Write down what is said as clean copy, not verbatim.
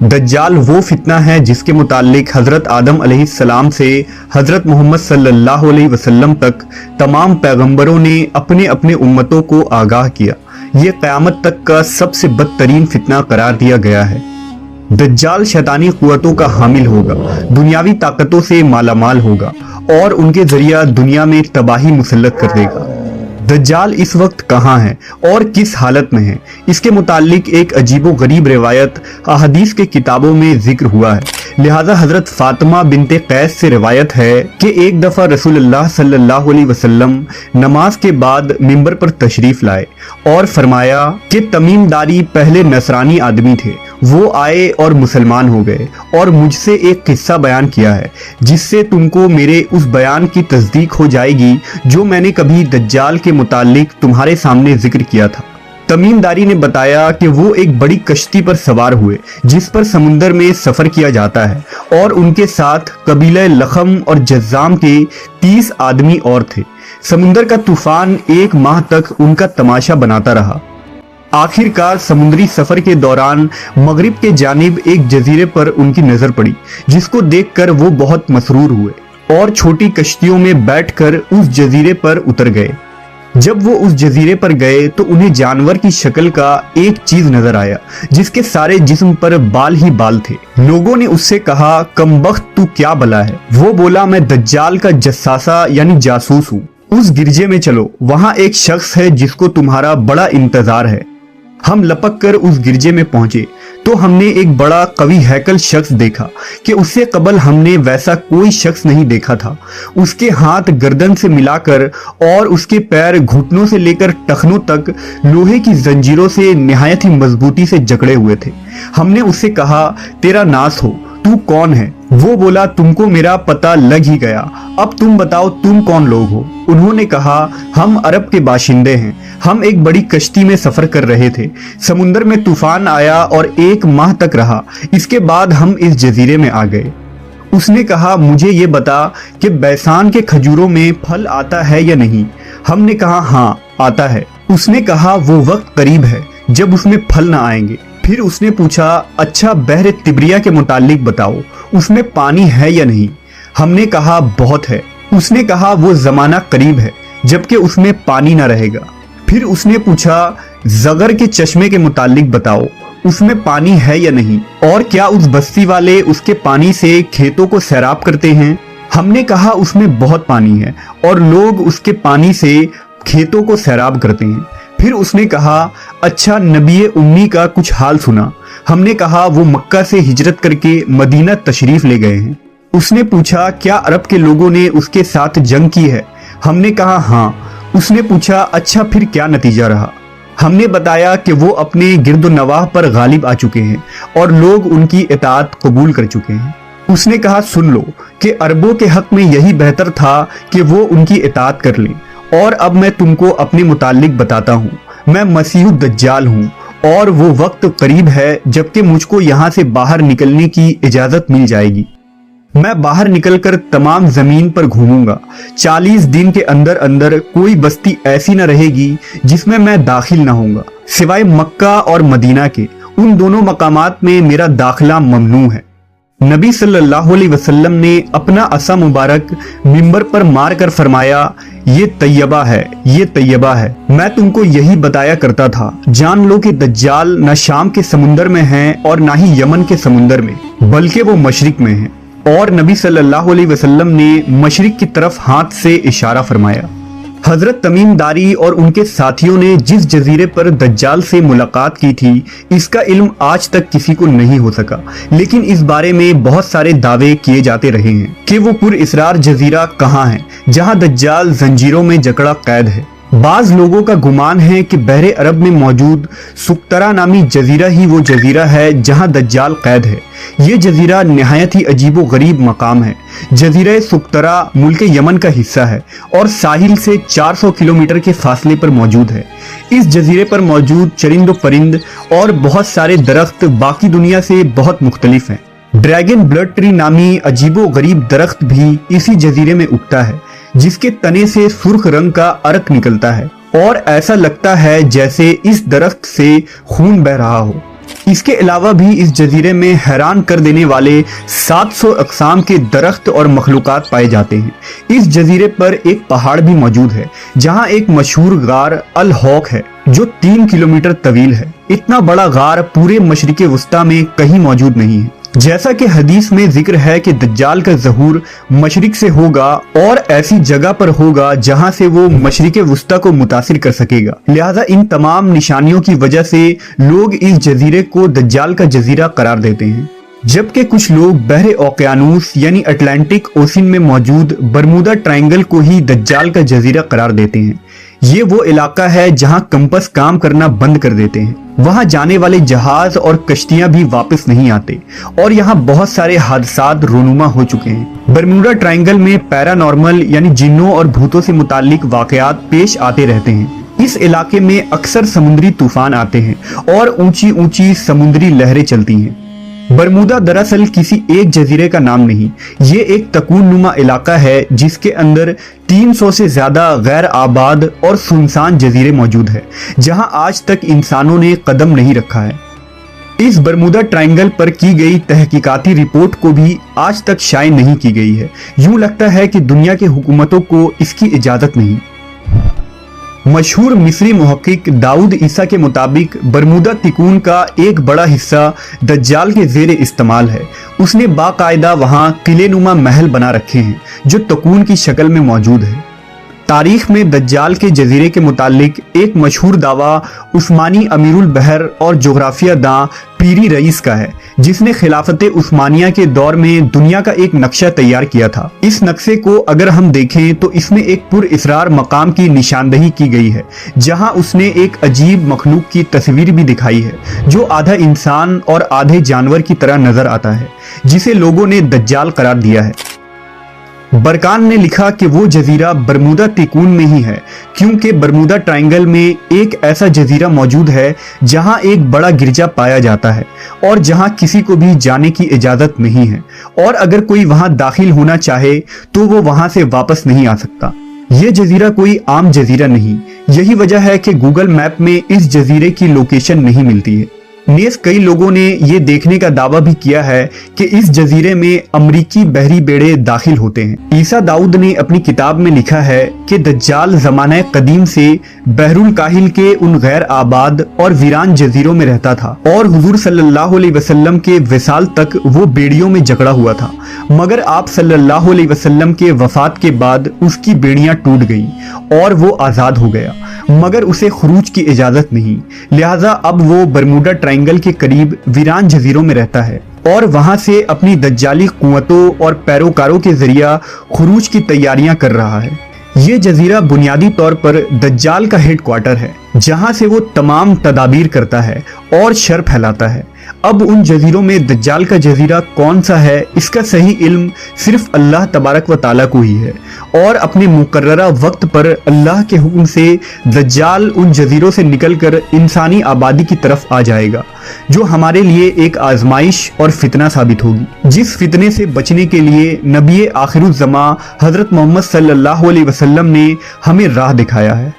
दज्जाल वो फितना है जिसके मुतालिक हज़रत आदम अलैहिस्सलाम से हज़रत मोहम्मद सल्लल्लाहु अलैहि वसल्लम तक तमाम पैगंबरों ने अपने अपने उम्मतों को आगाह किया। ये क़यामत तक का सबसे बदतरीन फितना करार दिया गया है। दज्जाल शैतानी क़ुव्वतों का हामिल होगा, दुनियावी ताकतों से मालामाल होगा और उनके ज़रिया दुनिया में तबाही मुसल्लत कर देगा। दज्जाल इस वक्त कहाँ है और किस हालत में है, इसके मुतालिक एक अजीबो गरीब रिवायत अहदीस के किताबों में जिक्र हुआ है। लिहाजा हज़रत फातिमा बिनते कैस से रिवायत है कि एक दफ़ा रसूलुल्लाह सल्लल्लाहु अलैहि वसल्लम नमाज के बाद मिंबर पर तशरीफ़ लाए और फरमाया कि तमीमदारी पहले नसरानी आदमी थे, वो आए और मुसलमान हो गए और मुझसे एक किस्सा बयान किया है जिससे तुमको मेरे उस बयान की तस्दीक हो जाएगी जो मैंने कभी दज्जाल के मुतालिक तुम्हारे सामने जिक्र किया था। तमीमदारी ने बताया कि वो एक बड़ी कश्ती पर सवार हुए जिस पर समुंदर में सफ़र किया जाता है और उनके साथ कबीला लखम और जज़्ज़ाम के 30 आदमी और थे। समुंदर का तूफान 1 माह तक उनका तमाशा बनाता रहा। आखिरकार समुद्री सफर के दौरान मगरिब के जानिब एक जजीरे पर उनकी नजर पड़ी जिसको देखकर वो बहुत मसरूर हुए और छोटी कश्तियों में बैठकर उस जजीरे पर उतर गए। जब वो उस जजीरे पर गए तो उन्हें जानवर की शक्ल का एक चीज नजर आया जिसके सारे जिस्म पर बाल ही बाल थे। लोगों ने उससे कहा, कमबख्त तू क्या बला है? वो बोला, मैं दज्जाल का जस्सासा यानी जासूस हूँ। उस गिरजे में चलो, वहाँ एक शख्स है जिसको तुम्हारा बड़ा इंतजार है। हम लपक कर उस गिरजे में पहुंचे तो हमने एक बड़ा कवि हैकल शख्स देखा कि उससे कबल हमने वैसा कोई शख्स नहीं देखा था। उसके हाथ गर्दन से मिलाकर और उसके पैर घुटनों से लेकर टखनों तक लोहे की जंजीरों से निहायत ही मजबूती से जकड़े हुए थे। हमने उससे कहा, तेरा नास हो, तू कौन है? वो बोला, तुमको मेरा पता लग ही गया, अब तुम बताओ तुम कौन लोग हो? उन्होंने कहा, हम अरब के बाशिंदे हैं, हम एक बड़ी कश्ती में सफर कर रहे थे, समुंदर में तूफान आया और 1 माह तक रहा, इसके बाद हम इस जजीरे में आ गए। उसने कहा, मुझे ये बता कि बैसान के खजूरों में फल आता है या नहीं? हमने कहा, हाँ आता है। उसने कहा, वो वक्त करीब है जब उसमें फल न आएंगे। फिर उसने पूछा, अच्छा बहर तिब्रिया के मुतालिक बताओ, उसमें पानी है या नहीं? हमने कहा, बहुत है। उसने कहा, वो जमाना करीब है जबकि उसमें पानी ना रहेगा। फिर उसने पूछा, जगर के चश्मे के मुतालिक बताओ, उसमें पानी है या नहीं? और क्या उस बस्ती वाले उसके पानी से खेतों को सैराब करते हैं? हमने कहा, उसमें बहुत पानी है और लोग उसके पानी से खेतों को सैराब करते हैं। फिर उसने कहा, अच्छा नबी उम्मी का कुछ हाल सुना? हमने कहा, वो मक्का से हिजरत करके मदीना तशरीफ ले गए हैं। उसने पूछा, क्या अरब के लोगों ने उसके साथ जंग की है? हमने कहा, हाँ। उसने पूछा, अच्छा फिर क्या नतीजा रहा? हमने बताया कि वो अपने गिरदो नवाह पर गालिब आ चुके हैं और लोग उनकी इताअत कबूल कर चुके हैं। उसने कहा, सुन लो कि अरबों के हक में यही बेहतर था कि वो उनकी इताअत कर लें। और अब मैं तुमको अपने मुतालिक बताता हूँ, मैं मसीह दज्जाल हूँ और वो वक्त करीब है जबकि मुझको यहाँ से बाहर निकलने की इजाज़त मिल जाएगी। मैं बाहर निकलकर तमाम ज़मीन पर घूमूंगा। 40 दिन के अंदर अंदर कोई बस्ती ऐसी न रहेगी जिसमें मैं दाखिल न होऊंगा, सिवाय मक्का और मदीना के। उन दोनों मकामात में मेरा दाखिला ममनू है। नबी सल्लल्लाहु अलैहि वसल्लम ने अपना असा मुबारक मिंबर पर मार कर फरमाया, ये तैयबा है, ये तैयबा है। मैं तुमको यही बताया करता था, जान लो कि दज्जाल न शाम के समुंदर में है और ना ही यमन के समुंदर में, बल्कि वो मशरिक में है। और नबी सल्लल्लाहु अलैहि वसल्लम ने मशरिक की तरफ हाथ से इशारा फरमाया। हजरत तमीमदारी और उनके साथियों ने जिस जजीरे पर दज्जाल से मुलाकात की थी, इसका इल्म आज तक किसी को नहीं हो सका, लेकिन इस बारे में बहुत सारे दावे किए जाते रहे हैं कि वो पुरइसरार जजीरा कहाँ है जहाँ दज्जाल जंजीरों में जकड़ा कैद है। बाज लोगों का गुमान है कि बहरे अरब में मौजूद सुक्तरा नामी जजीरा ही वो जजीरा है जहां दज्जाल कैद है। ये जजीरा निहायत ही अजीबो गरीब मकाम है। जजीरा सुक्तरा मुल्क यमन का हिस्सा है और साहिल से 400 किलोमीटर के फासले पर मौजूद है। इस जजीरे पर मौजूद चरिंदो परिंद और बहुत सारे दरख्त बाकी दुनिया से बहुत मुख्तलिफ हैं। ड्रैगन ब्लड ट्री नामी अजीबो गरीब दरख्त भी इसी जजीरे में उगता है, जिसके तने से सुर्ख रंग का अर्क निकलता है और ऐसा लगता है जैसे इस दरख्त से खून बह रहा हो। इसके अलावा भी इस जजीरे में हैरान कर देने वाले 700 अक़साम के दरख्त और मखलूक़ात पाए जाते हैं। इस जजीरे पर एक पहाड़ भी मौजूद है जहां एक मशहूर गार अल हौक है जो 3 किलोमीटर तवील है। इतना बड़ा गार पूरे मशरिक़े वस्ता में कहीं मौजूद नहीं है। जैसा कि हदीस में जिक्र है कि दज्जाल का ज़हूर मशरिक से होगा और ऐसी जगह पर होगा जहां से वो मशरिक़े वस्ता को मुतासिर कर सकेगा। लिहाजा इन तमाम निशानियों की वजह से लोग इस जजीरे को दज्जाल का जजीरा करार देते हैं, जबकि कुछ लोग बहरे ओकियानूस यानी अटलांटिक ओशन में मौजूद बरमूदा ट्रायंगल को ही दज्जाल का जजीरा करार देते हैं। ये वो इलाका है जहां कंपस काम करना बंद कर देते हैं, वहां जाने वाले जहाज और कश्तियां भी वापस नहीं आते और यहाँ बहुत सारे हादसात रोनुमा हो चुके हैं। बरमूडा ट्रायंगल में पैरानॉर्मल यानी जिन्नों और भूतों से मुताल्लिक वाकयात पेश आते रहते हैं। इस इलाके में अक्सर समुद्री तूफान आते हैं और ऊंची ऊंची समुद्री लहरें चलती हैं। बरमूदा दरअसल किसी एक जजीरे का नाम नहीं, ये एक तकून नुमा इलाका है जिसके अंदर 300 से ज्यादा गैर आबाद और सुनसान जजीरे मौजूद है जहां आज तक इंसानों ने कदम नहीं रखा है। इस बरमूदा ट्रायंगल पर की गई तहकीकाती रिपोर्ट को भी आज तक शाये नहीं की गई है। यूं लगता है कि दुनिया की हुकूमतों को इसकी इजाजत नहीं। मशहूर मिस्री मुहक्किक दाऊद ईसा के मुताबिक बरमूदा तिकून का एक बड़ा हिस्सा दज्जाल के ज़ेरे इस्तेमाल है। उसने बाकायदा वहाँ किले नुमा महल बना रखे हैं जो तकून की शक्ल में मौजूद है। तारीख में दज्जाल के जजीरे के मुतालिक एक मशहूर दावा उस्मानी अमीरुल बहर और जोग्राफिया दां पीरी रईस का है, जिसने खिलाफत उस्मानिया के दौर में दुनिया का एक नक्शा तैयार किया था। इस नक्शे को अगर हम देखें तो इसमें एक पुरइसरार मकाम की निशानदही की गई है जहां उसने एक अजीब मखलूक की तस्वीर भी दिखाई है जो आधा इंसान और आधे जानवर की तरह नजर आता है, जिसे लोगों ने दज्जाल करार दिया है। बरकान ने लिखा कि वो जजीरा बरमूदा तिकून में ही है क्योंकि बरमूदा ट्रायंगल में एक ऐसा जजीरा मौजूद है जहां एक बड़ा गिरजा पाया जाता है और जहां किसी को भी जाने की इजाजत नहीं है और अगर कोई वहां दाखिल होना चाहे तो वो वहां से वापस नहीं आ सकता। ये जजीरा कोई आम जजीरा नहीं, यही वजह है कि गूगल मैप में इस जजीरे की लोकेशन नहीं मिलती है। नेस कई लोगों ने ये देखने का दावा भी किया है कि इस जजीरे में अमरीकी बहरी बेड़े दाखिल होते हैं। ईसा दाऊद ने अपनी किताब में लिखा है कि दज्जाल ज़माना कदीम से बहरुल काहिल के उन गैर आबाद और वीरान जजीरों में रहता था और हुजूर सल्लल्लाहु अलैहि वसल्लम के विसाल तक वो बेड़ियों में जकड़ा हुआ था, मगर आप सल्लल्लाहु अलैहि वसल्लम के वफात के बाद उसकी बेड़ियां टूट गईं और वो आज़ाद हो गया, मगर उसे खुरूज की इजाज़त नहीं। लिहाजा अब वो बरमूडा ट्रायंगल के करीब वीरान जजीरों में रहता है और वहां से अपनी दज्जाली कुव्वतों और पैरोकारों के जरिया खुरूज की तैयारियां कर रहा है। ये जजीरा बुनियादी तौर पर दज्जाल का हेड क्वार्टर है जहां से वो तमाम तदाबीर करता है और शर फैलाता है। अब उन जजीरों में दज्जाल का जजीरा कौन सा है इसका सही इल्म सिर्फ अल्लाह तबारक व ताला को ही है और अपने मुकर्ररा वक्त पर अल्लाह के हुक्म से दज्जाल उन जजीरों से निकलकर इंसानी आबादी की तरफ आ जाएगा जो हमारे लिए एक आजमाइश और फितना साबित होगी, जिस फितने से बचने के लिए नबी आखिरुज़्ज़मा हज़रत मोहम्मद सल्लल्लाहु अलैहि वसल्लम ने हमें राह दिखाया है।